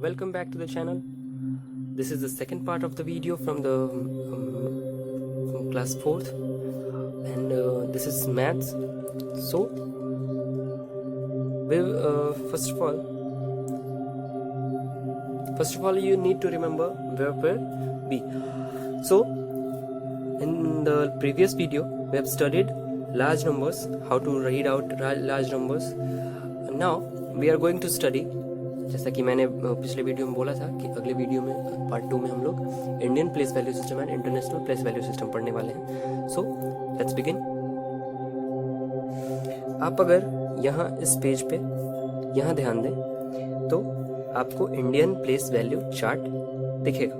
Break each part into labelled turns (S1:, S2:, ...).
S1: welcome back to the channel. This is the second part of the video from the from class 4th, and this is maths. So first of all you need to remember verb be. So in the previous video we have studied large numbers, how to write out large numbers. Now we are going to study, जैसा कि मैंने पिछले video में बोला था कि अगले video में पार्ट 2 में हम लोग Indian place value system and international place value system पढ़ने वाले हैं. So let's begin. आप अगर यहाँ इस पेज पे यहाँ ध्यान दें तो आपको इंडियन प्लेस वैल्यू चार्ट दिखेगा.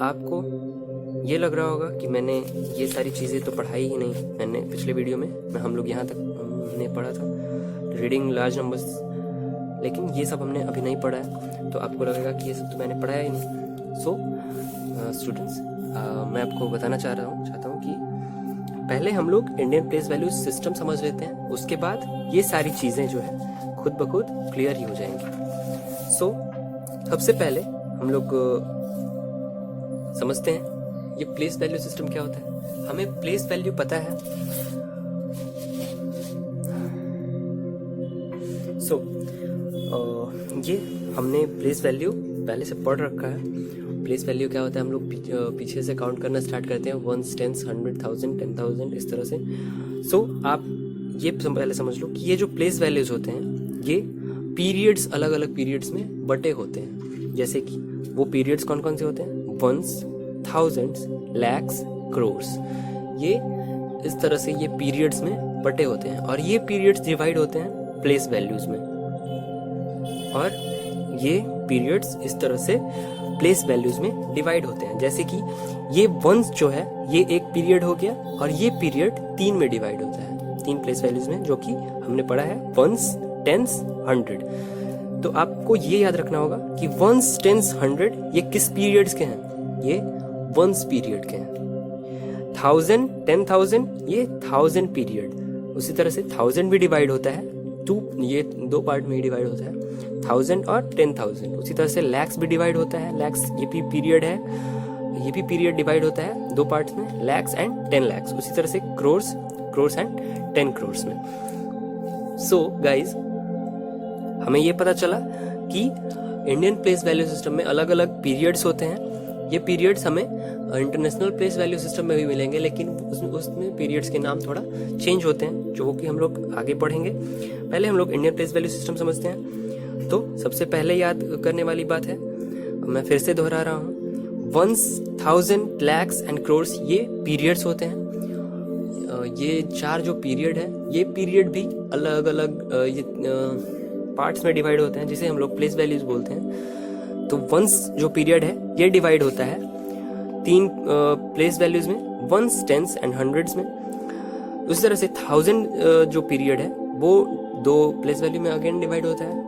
S1: आपको ये लग रहा होगा कि मैंने ये सारी चीज़ें तो पढ़ाई ही नहीं. मैंने पिछले वीडियो में हम लोग यहाँ तक हमने पढ़ा था रीडिंग लार्ज नंबर्स, लेकिन ये सब हमने अभी नहीं पढ़ा है. तो आपको लगेगा कि ये सब तो मैंने पढ़ाया ही नहीं. सो स्टूडेंट्स, मैं आपको बताना चाहता हूँ कि पहले हम लोग इंडियन प्लेस वैल्यू सिस्टम समझ लेते हैं, उसके बाद ये सारी चीज़ें जो है खुद ब खुद क्लियर ही हो जाएंगी. सो सबसे पहले हम लोग समझते हैं ये प्लेस वैल्यू सिस्टम क्या होता है. हमें प्लेस वैल्यू पता है. सो ये हमने प्लेस वैल्यू पहले से पढ़ रखा है. प्लेस वैल्यू क्या होता है हम लोग पीछे से काउंट करना स्टार्ट करते हैं, 1, 10, 100, 1000, 10,000 इस तरह से. सो आप ये पहले समझ लो कि ये जो प्लेस वैल्यूज होते हैं ये पीरियड्स, अलग अलग पीरियड्स में बटे होते हैं. जैसे कि वो पीरियड्स कौन कौन से होते हैं, वंस, थाउजेंड्स, लैक्स, क्रोर्स. ये इस तरह से ये पीरियड्स में बटे होते हैं और ये पीरियड्स डिवाइड होते हैं प्लेस वैल्यूज में, और ये पीरियड्स इस तरह से प्लेस वैल्यूज में डिवाइड होते हैं. जैसे कि ये वंस जो है ये एक पीरियड हो गया और ये पीरियड 3 में डिवाइड होता है, 3 प्लेस वैल्यूज में, जो कि हमने पढ़ा है वंस, टेंस, 100. तो आपको ये याद रखना होगा कि वंस, टेंस, 100 ये किस पीरियड्स के हैं, ये वंस पीरियड के हैं. 1000, 10,000 ये 1000 पीरियड. उसी तरह से 1000 भी डिवाइड होता है ये 2 पार्ट में ही डिवाइड होता है, 1000 और 10,000. उसी तरह से लैक्स भी डिवाइड होता है. लैक्स ये भी पीरियड है, ये भी पीरियड डिवाइड होता है 2 पार्ट्स में, लैक्स एंड 10 लैक्स. उसी तरह से क्रोर्स एंड 10 क्रोर्स में. सो गाइज, हमें ये पता चला कि इंडियन प्लेस वैल्यू सिस्टम में अलग अलग पीरियड्स होते हैं. ये पीरियड्स हमें इंटरनेशनल प्लेस वैल्यू सिस्टम में भी मिलेंगे, लेकिन उसमें पीरियड्स के नाम थोड़ा चेंज होते हैं, जो कि हम लोग आगे पढ़ेंगे. पहले हम लोग इंडियन प्लेस वैल्यू सिस्टम समझते हैं. तो सबसे पहले याद करने वाली बात है, मैं फिर से दोहरा रहा हूँ, वंस, 1000, लैक्स एंड क्रोर्स ये पीरियड्स होते हैं. ये 4 जो पीरियड है ये पीरियड भी अलग अलग पार्ट्स में डिवाइड होते हैं, जिसे हम लोग प्लेस वैल्यूज बोलते हैं. तो वंस जो पीरियड है ये डिवाइड होता है 3 प्लेस वैल्यूज में, वंस, टेंस एंड हंड्रेड्स में. उसी तरह से 1000 जो पीरियड है वो 2 प्लेस वैल्यू में अगेन डिवाइड होता है,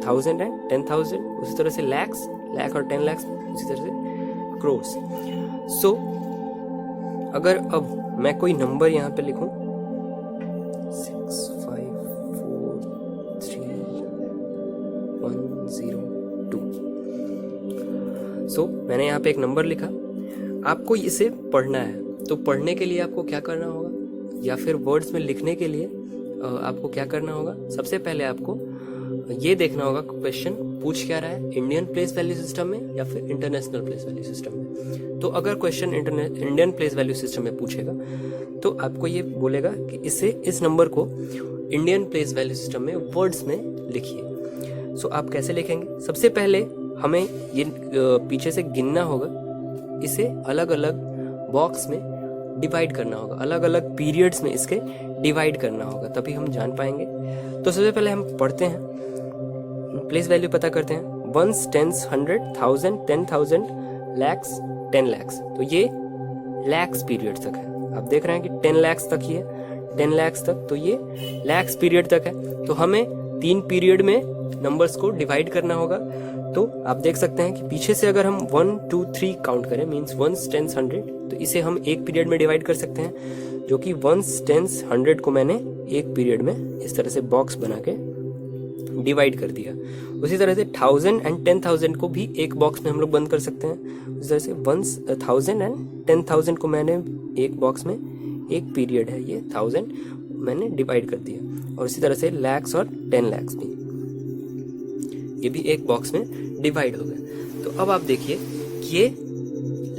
S1: 1000 एंड 10,000. उसी तरह से लाख और 10 लाख, उसी तरह से क्रोर्स. सो अगर अब मैं कोई नंबर यहाँ पे लिखूं 6, 5, 4, 3, 1, 0, 2. सो मैंने यहाँ पे एक नंबर लिखा. आपको इसे पढ़ना है, तो पढ़ने के लिए आपको क्या करना होगा, या फिर वर्ड्स में लिखने के लिए आपको क्या करना होगा. सबसे पहले आपको ये देखना होगा क्वेश्चन पूछ क्या रहा है, इंडियन प्लेस वैल्यू सिस्टम में या फिर इंटरनेशनल प्लेस वैल्यू सिस्टम में. तो अगर question Indian place value system में पूछेगा तो आपको ये बोलेगा कि इस नंबर को इंडियन प्लेस वैल्यू सिस्टम में वर्ड्स में लिखिए. सो आप कैसे लिखेंगे, सबसे पहले हमें ये पीछे से गिनना होगा, इसे अलग अलग बॉक्स में डिवाइड करना होगा, अलग अलग पीरियड्स में इसके डिवाइड करना होगा, तभी हम जान पाएंगे. तो सबसे पहले हम पढ़ते हैं, प्लेस वैल्यू पता करते हैं. Ones, tens, 100, 1000, 10,000, lakhs, 10 lakhs. तो ये लैक्स पीरियड तक है. आप देख रहे हैं कि 10 लैक्स तक ही है, 10 लैक्स तक, तो ये लैक्स पीरियड तक है. तो हमें 3 पीरियड में नंबर्स को डिवाइड करना होगा. तो आप देख सकते हैं कि पीछे से अगर हम 1, 2, 3 काउंट करें, मीन्स वंस, टेंस, 100, तो इसे हम एक पीरियड में डिवाइड कर सकते हैं, जो कि वंस, टेंस, 100 को मैंने एक पीरियड में इस तरह से बॉक्स बना के डिवाइड कर दिया। उसी तरह से 1000 एंड 10,000 को भी एक बॉक्स में हम लोग बंद कर सकते हैं। उसी तरह से 1000 एंड 10,000 को मैंने एक बॉक्स में, एक पीरियड है ये 1000, मैंने डिवाइड कर दिया। और इसी तरह से lakhs और 10 lakhs भी, ये भी एक बॉक्स में डिवाइड हो गए। तो अब आप देखिए कि ये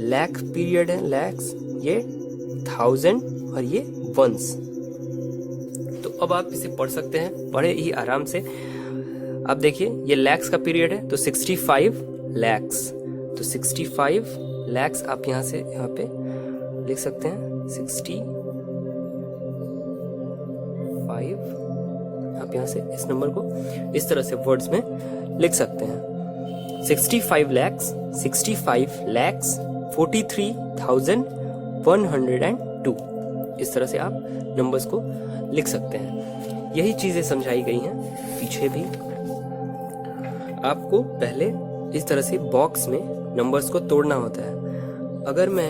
S1: लाख पीरियड है, लैक्स, ये 1000 और ये वंस। तो अब आप इसे पढ़ सकते हैं बड़े ही आराम से। आप देखिए ये लैक्स का पीरियड है तो 65 लैक्स, तो 65 लैक्स आप यहाँ से यहाँ पे लिख सकते हैं 65। आप यहाँ से इस नंबर को इस तरह से वर्ड्स में लिख सकते हैं 65 लैक्स, 65 लैक्स 43,102। इस तरह से आप नंबर्स को लिख सकते हैं। यही चीजें समझाई गई हैं पीछे भी। आपको पहले इस तरह से बॉक्स में नंबर्स को तोड़ना होता है। अगर मैं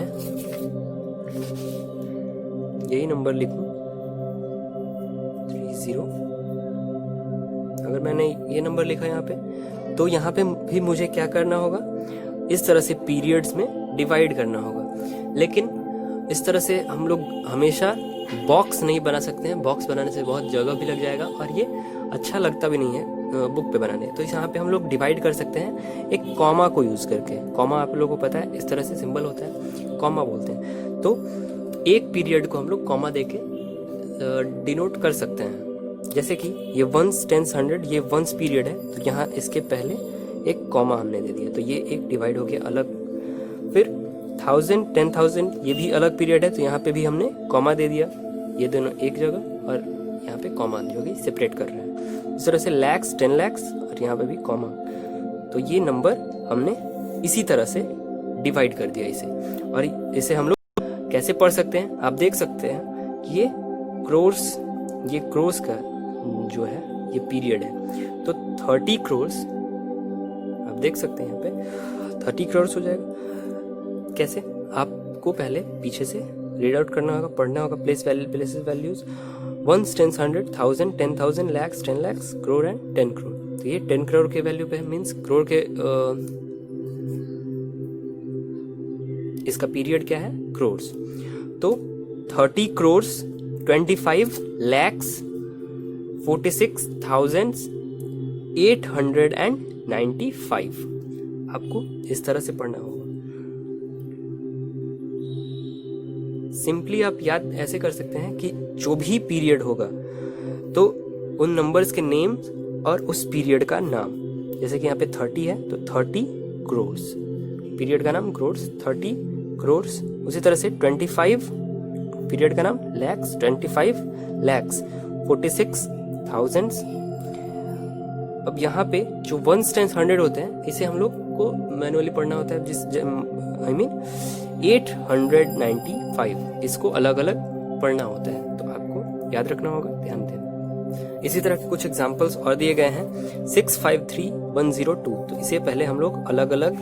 S1: यही नंबर लिखूं 30, अगर मैंने ये नंबर लिखा यहाँ पे, तो यहाँ पे भी मुझे क्या करना होगा, इस तरह से पीरियड्स में डिवाइड करना होगा। लेकिन इस तरह से हम लोग हमेशा बॉक्स नहीं बना सकते हैं। बॉक्स बनाने से बहुत जगह भी लग जाएगा और ये अच्छा लगता भी नहीं है बुक पे बनाने। तो यहाँ पे हम लोग डिवाइड कर सकते हैं एक कॉमा को यूज करके। कॉमा आप लोगों को पता है इस तरह से सिंबल होता है, कॉमा बोलते हैं। तो एक पीरियड को हम लोग कॉमा देके डिनोट कर सकते हैं। जैसे कि ये वंस, टेंस, 100, ये वंस पीरियड है तो यहाँ इसके पहले एक कॉमा हमने दे दिया, तो ये एक डिवाइड हो गया अलग। फिर 1000, 10,000 ये भी अलग पीरियड है तो यहाँ पे भी हमने कॉमा दे दिया, ये दोनों एक जगह और यहाँ पे कॉमा जो कि सेपरेट कर रहे हैं। इस तरह से लैक्स, 10 lakhs और यहाँ पे भी कॉमा। तो ये नंबर हमने इसी तरह से डिवाइड कर दिया इसे। और इसे हम लोग कैसे पढ़ सकते हैं, आप देख सकते हैं कि ये क्रोर्स का जो है ये पीरियड है। तो 30 crores आप देख सकते हैं यहाँ पे 30 crores हो जाएगा। कैसे, आपको पहले पीछे से रीड आउट करना होगा, पढ़ना होगा places values, ones, tens, 100, 1000, 10,000, lakhs, 10 lakhs, crore and 10 crore। तो ये 10 crore के वैल्यू पे है, मीन्स करोड़ के इसका पीरियड क्या है, क्रोर्स। तो 30 crores, 25 lakhs, 46,895 आपको इस तरह से पढ़ना होगा। सिंपली आप याद ऐसे कर सकते हैं कि जो भी पीरियड होगा तो उन नंबर्स के नेम और उस पीरियड का नाम। जैसे कि यहाँ पे 30 है तो 30 crores, पीरियड का नाम क्रोर्स, 30 crores। उसी तरह से 25 पीरियड का नाम लैक्स, 25 lakhs, 46,000। अब यहाँ पे जो वंस, टेंस, 100 होते हैं इसे हम लोग को मैनुअली पढ़ना होता है, 895 इसको अलग अलग पढ़ना होता है। तो आपको याद रखना होगा, ध्यान देना। इसी तरह के कुछ एग्जांपल्स और दिए गए हैं 653102। तो इसे पहले हम लोग अलग अलग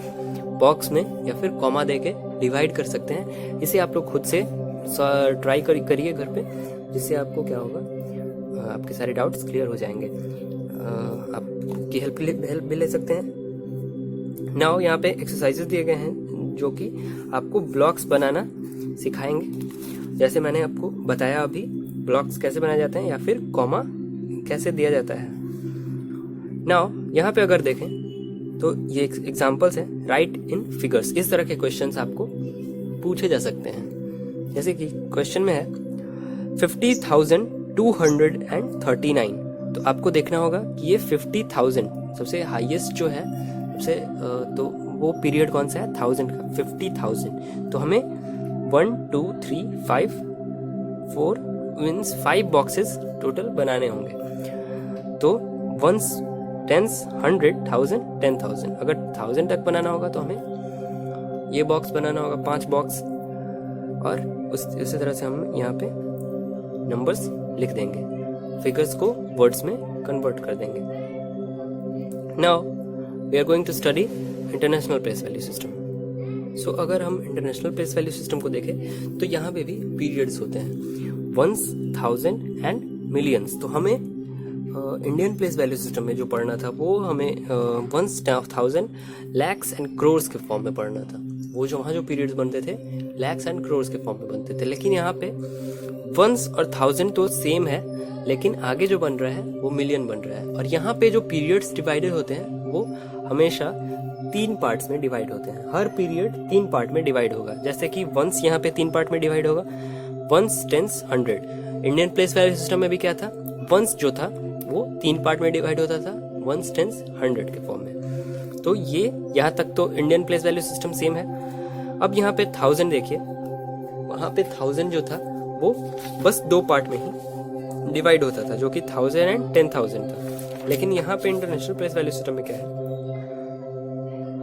S1: बॉक्स में या फिर कॉमा देके डिवाइड कर सकते हैं। इसे आप लोग खुद से ट्राई करिए घर पे, जिससे आपको क्या होगा, आपके सारे डाउट्स क्लियर हो जाएंगे। आपकी हेल्प भी ले सकते हैं। नाउ यहाँ पे एक्सरसाइजेस दिए गए हैं जो कि आपको ब्लॉक्स बनाना सिखाएंगे। जैसे मैंने आपको बताया अभी, ब्लॉक्स कैसे बनाए जाते हैं या फिर कॉमा कैसे दिया जाता है। नाउ यहाँ पे अगर देखें तो ये एग्जांपल्स हैं, राइट इन फिगर्स। इस तरह के क्वेश्चंस आपको पूछे जा सकते हैं। जैसे कि क्वेश्चन में है 50,239। तो आपको देखना होगा कि ये 50,000 सबसे हाईएस्ट जो है, सबसे तो वो पीरियड कौन सा है, 1000 का, 50,000। तो हमें 1 2 3 5 4 मीन्स 5 बॉक्सेस टोटल बनाने होंगे। तो वंस, टेंस, 100, 1000, 10,000। अगर 1000 तक बनाना होगा तो हमें ये बॉक्स बनाना होगा, 5 बॉक्स। और उसी तरह से हम यहाँ पे नंबर्स लिख देंगे, फिगर्स को वर्ड्स में कन्वर्ट कर देंगे। Now we are going to study international place value system. So अगर हम इंटरनेशनल प्लेस वैल्यू सिस्टम को देखें तो यहाँ पे भी पीरियड्स होते हैं, वंस, 1000 एंड मिलियंस। तो हमें इंडियन प्लेस वैल्यू सिस्टम में जो पढ़ना था वो हमें ones, thousand, lakhs and crores के फॉर्म में पढ़ना था। वो जो वहाँ जो पीरियड्स बनते थे लैक्स एंड क्रोर्स के फॉर्म में बनते थे, लेकिन यहाँ पे वंस और थाउजेंड तो सेम है, लेकिन आगे जो बन रहा है वो मिलियन बन रहा है। और यहाँ पे जो पीरियड्स डिवाइडेड होते हैं वो हमेशा 3 पार्ट्स में डिवाइड होते हैं। हर पीरियड 3 पार्ट में डिवाइड होगा। जैसे कि वंस यहाँ पे 3 पार्ट में डिवाइड होगा, ones, tens, 100। Indian place value system में भी क्या था, वंस जो था वो 3 पार्ट में डिवाइड होता था, वंस, टेंस, 100 के फॉर्म में। तो ये यहाँ तक तो Indian place value system same है। अब यहाँ पे 1000 देखिए, वहाँ पे 1000 जो था वो बस 2 पार्ट में ही डिवाइड होता था, जो कि 1000 एंड 10,000 था। लेकिन यहाँ पे इंटरनेशनल प्लेस वैल्यू सिस्टम में क्या है,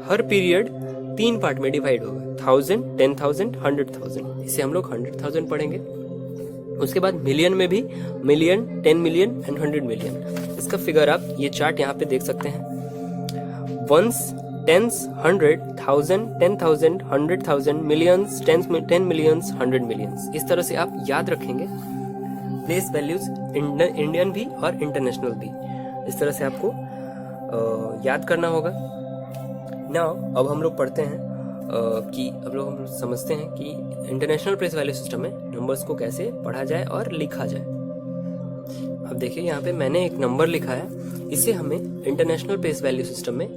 S1: हर पीरियड 3 पार्ट में डिवाइड होगा, 1000, 10,000, 100,000। इसे हम लोग 100,000 पढ़ेंगे। उसके बाद मिलियन में भी मिलियन, 10 मिलियन एंड 100 मिलियन। इसका फिगर आप ये चार्ट यहाँ पे देख सकते हैं, ones, tens, 100, 1000, 10,000, 100,000, millions, 10 millions, 100 millions. इस तरह से आप याद रखेंगे प्लेस वैल्यूज, इंडियन भी और इंटरनेशनल भी। इस तरह से आपको याद करना होगा। नाउ अब हम लोग पढ़ते हैं कि अब लोग हम समझते हैं कि इंटरनेशनल प्लेस वैल्यू सिस्टम में नंबर्स को कैसे पढ़ा जाए और लिखा जाए। अब देखिए यहाँ पे मैंने एक नंबर लिखा है, इसे हमें इंटरनेशनल प्लेस वैल्यू सिस्टम में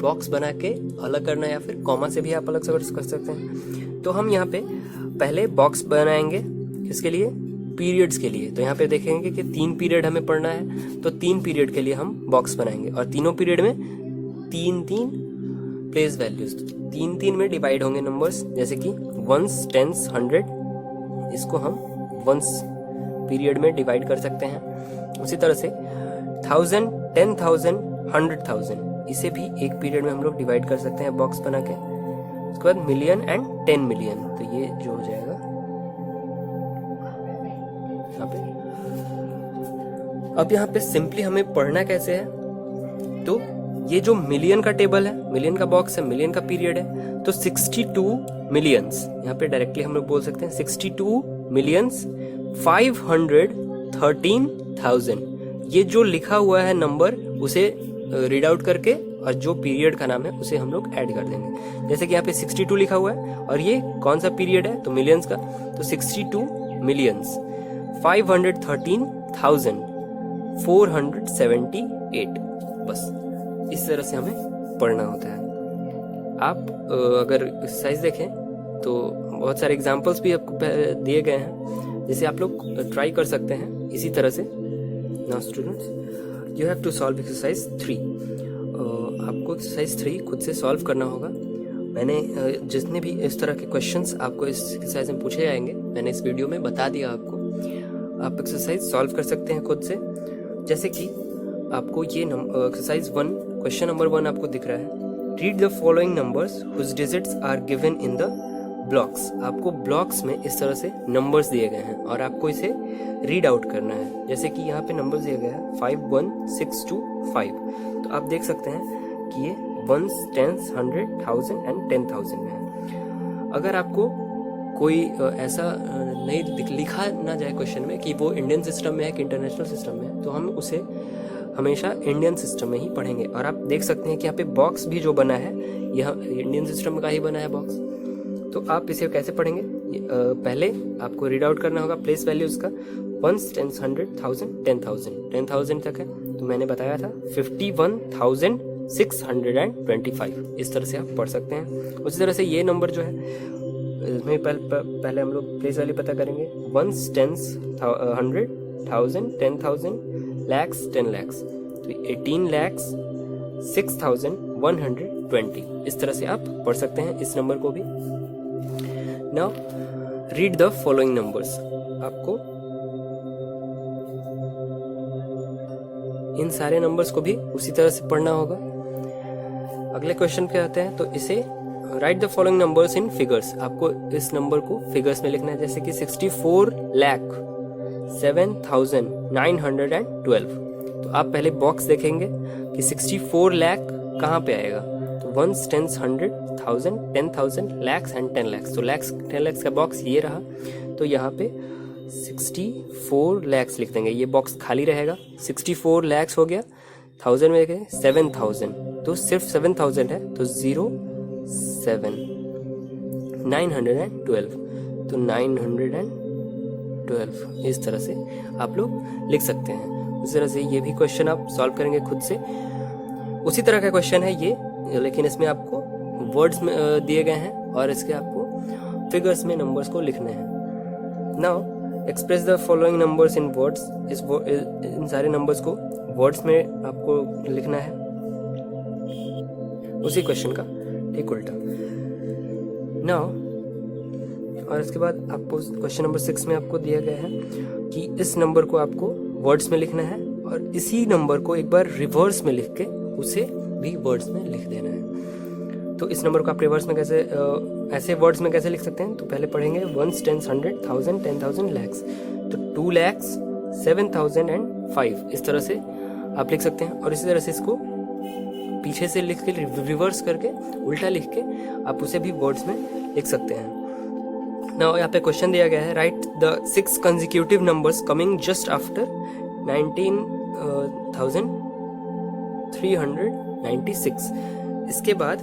S1: बॉक्स बना के अलग करना है, या फिर कॉमा से भी आप अलग से कर सकते हैं। तो हम यहाँ पे पहले बॉक्स बनाएंगे, किसके लिए, पीरियड्स के लिए। तो यहाँ पे देखेंगे कि 3 पीरियड हमें पढ़ना है, तो 3 पीरियड के लिए हम बॉक्स बनाएंगे और तीनों पीरियड में 3-3 प्लेस वैल्यूज, 3-3 में डिवाइड होंगे नंबर्स। जैसे कि वंस, टेंस, 100, इसको हम वंस पीरियड में डिवाइड कर सकते हैं। उसी तरह से 1000, 10,000, 100,000, इसे भी एक पीरियड में हम लोग डिवाइड कर सकते हैं बॉक्स बना के। उसके बाद मिलियन एंड 10 मिलियन, तो ये जो हो जाएगा यहाँ पे। अब यहाँ पे सिंपली हमें पढ़ना कैसे है, तो ये जो मिलियन का टेबल है, मिलियन का बॉक्स है, मिलियन का पीरियड है, तो 62 मिलियंस, यहाँ पे डायरेक्टली हम लोग बोल सकते हैं 62 मिलियंस 513,000। ये जो लिखा हुआ है नंबर उसे रीड आउट करके और जो पीरियड का नाम है उसे हम लोग ऐड कर देंगे। जैसे कि यहाँ पे 62 लिखा हुआ है और ये कौन सा पीरियड है, तो मिलियंस का, तो 62 मिलियंस 513,478। बस इस तरह से हमें पढ़ना होता है। आप अगर एक्सरसाइज देखें तो बहुत सारे एग्जाम्पल्स भी आपको दिए गए हैं, जिसे आप लोग ट्राई कर सकते हैं इसी तरह से। Now students, you have to solve exercise 3। आपको एक्सरसाइज 3 खुद से सॉल्व करना होगा। मैंने जितने भी इस तरह के क्वेश्चंस आपको इस एक्सरसाइज में पूछे जाएंगे, मैंने इस वीडियो में बता दिया आपको। आप एक्सरसाइज सॉल्व कर सकते हैं खुद से। जैसे कि आपको ये एक्सरसाइज 1, क्वेश्चन नंबर 1 आपको दिख रहा है, read the following numbers whose digits are given in the blocks. आपको ब्लॉक्स में इस तरह से नंबर्स दिए गए हैं और आपको इसे रीड आउट करना है। जैसे कि यहाँ पे नंबर्स दिया गया है 5, 1, 6, 2, 5। तो आप देख सकते हैं कि ये वंस, टेंस, 100, 1000 एंड 10,000 में है। अगर आपको कोई ऐसा नहीं लिखा ना जाए क्वेश्चन में कि वो इंडियन सिस्टम में है कि इंटरनेशनल सिस्टम में है, तो हम उसे हमेशा इंडियन सिस्टम में ही पढ़ेंगे। और आप देख सकते हैं कि यहाँ पे बॉक्स भी जो बना है यह इंडियन सिस्टम का ही बना है बॉक्स। तो आप इसे कैसे पढ़ेंगे, पहले आपको रीड आउट करना होगा प्लेस वैल्यूज का। वंस, टेंस, 100, 1000, 10,000, 10,000 तक है, तो मैंने बताया था 51,625। इस तरह से आप पढ़ सकते हैं। उसी तरह से ये नंबर जो है, इसमें पहले हम लोग प्लेस वैल्यू पता करेंगे। वंस, टेंस, 100, 1000, 10,000, लैक्स, 10 लैक्स, तो 18,06,120। इस तरह से आप पढ़ सकते हैं इस नंबर को भी। Now read the following numbers. आपको इन सारे नंबर्स को भी उसी तरह से पढ़ना होगा। अगले क्वेश्चन पे आते हैं, तो इसे right the following numbers in figures. आपको इस नंबर को फिगर्स में लिखना है। जैसे कि 64,07,912। तो आप पहले बॉक्स देखेंगे कि 64 लाख कहाँ पे आएगा, तो ones, tens, 100, 1000, 10,000, lakhs and 10 lakhs. तो लैक्स, 10 लैक्स का बॉक्स ये रहा। तो यहाँ पे 64 lakhs लिख देंगे, ये बॉक्स खाली रहेगा। 64 lakhs हो गया, 1000 में देखें 7000, तो सिर्फ 7000 है, तो 0 7 912, तो 912 इस तरह से आप लोग लिख सकते हैं। इस तरह से ये भी क्वेश्चन आप सॉल्व करेंगे खुद से। उसी तरह का क्वेश्चन है ये, लेकिन इसमें आपको वर्ड्स में दिए गए हैं और इसके आपको फिगर्स में नंबर्स को लिखने हैं। Now express the following numbers in words, इन सारे नंबर्स को वर्ड्स में आपको लिखना है, उसी क्वेश्चन का ठीक उल्टा। नाउ और इसके बाद आपको क्वेश्चन नंबर 6 में आपको दिया गया है कि इस नंबर को आपको वर्ड्स में लिखना है और इसी नंबर को एक बार रिवर्स में लिख के उसे भी वर्ड्स में लिख देना है। तो इस नंबर को आप रिवर्स में कैसे ऐसे वर्ड्स में कैसे लिख सकते हैं, तो पहले पढ़ेंगे 1 10 100 1000 10,000 lakhs, तो 2 lakhs 7,005 इस तरह से आप लिख सकते हैं। और इसी तरह से इसको पीछे से लिख के रिवर्स करके उल्टा लिख के आप उसे भी वर्ड्स में लिख सकते हैं। नाउ यहाँ पे क्वेश्चन दिया गया है, right the 6 consecutive numbers coming just after 19,396। इसके बाद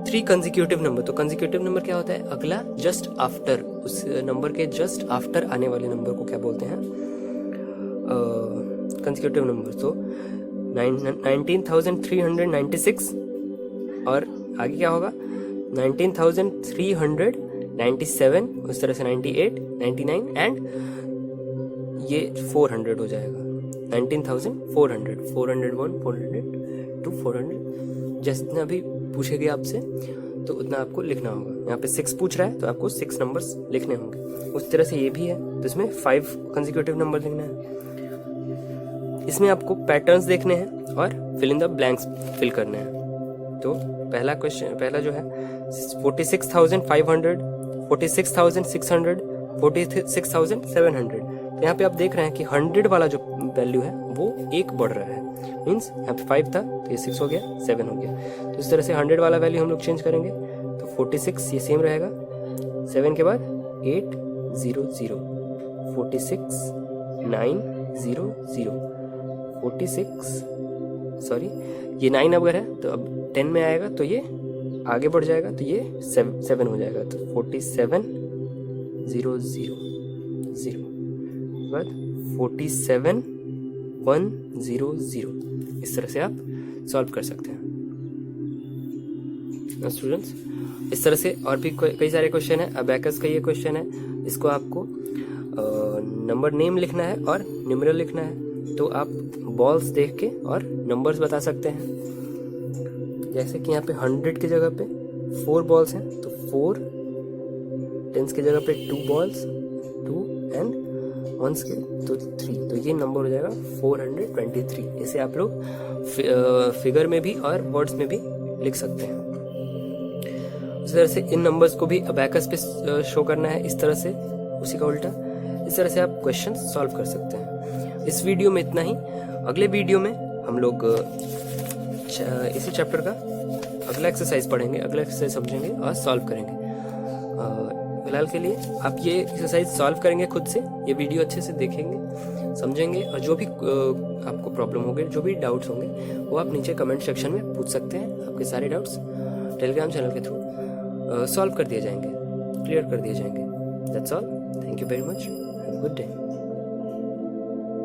S1: 3 कंसेक्यूटिव नंबर, तो कंसेक्यूटिव नंबर क्या होता है, अगला जस्ट आफ्टर, उस नंबर के जस्ट आफ्टर आने वाले नंबर को क्या बोलते हैं, कंसेक्यूटिव नंबर। तो 19,396 और आगे क्या होगा 19,397, उस तरह से 98 99 एंड ये 400 हो जाएगा, 19,400 401 402 400, जितना भी पूछेगी आपसे तो उतना आपको लिखना होगा। यहाँ पे 6 पूछ रहा है तो आपको 6 नंबर्स लिखने होंगे। उस तरह से ये भी है, तो इसमें 5 कंसेक्यूटिव नंबर लिखना है। इसमें आपको पैटर्न्स देखने हैं और fill in the blanks fill करने हैं। तो पहला जो है 46,500 46,600 46,700, तो यहाँ पे आप देख रहे हैं कि 100 वाला जो वैल्यू है वो 1 बढ़ रहा है, मीन्स यहाँ पे 5 था तो ये 6 हो गया 7 हो गया। तो इस तरह से 100 वाला वैल्यू हम लोग चेंज करेंगे, तो 46 ये सेम रहेगा, 7 के बाद 800 46 900 46 सॉरी ये 9 अगर है तो अब 10 में आएगा तो ये आगे बढ़ जाएगा, तो ये 7 हो जाएगा, तो 47 0 0 0 बाद 47 1 0 0। इस तरह से आप सॉल्व कर सकते हैं स्टूडेंट्स। इस तरह से और भी कई सारे क्वेश्चन है। अबैकस का ये क्वेश्चन है, इसको आपको नंबर नेम लिखना है और न्यूमेरल लिखना है। तो आप बॉल्स देख के और नंबर्स बता सकते हैं। जैसे कि यहाँ पे 100 की जगह पे 4 बॉल्स हैं, तो 4, 10s की जगह पे 2 बॉल्स 2 एंड 1s के तो 3, तो ये नंबर हो जाएगा 423। इसे आप लोग फिगर में भी और वर्ड्स में भी लिख सकते हैं। इस तरह से इन नंबर्स को भी अबैकस पे शो करना है, इस तरह से उसी का उल्टा। इस तरह से आप क्वेश्चन सॉल्व कर सकते हैं। इस वीडियो में इतना ही। अगले वीडियो में हम लोग इसी चैप्टर का अगला एक्सरसाइज पढ़ेंगे, अगला एक्सरसाइज समझेंगे और सॉल्व करेंगे। फिलहाल के लिए आप ये एक्सरसाइज सॉल्व करेंगे खुद से, ये वीडियो अच्छे से देखेंगे, समझेंगे, और जो भी आपको प्रॉब्लम होंगे, जो भी डाउट्स होंगे वो आप नीचे कमेंट सेक्शन में पूछ सकते हैं। आपके सारे डाउट्स टेलीग्राम चैनल के थ्रू सॉल्व कर दिए जाएंगे, क्लियर कर दिए जाएंगे। That's all, thank you very much, have a good day.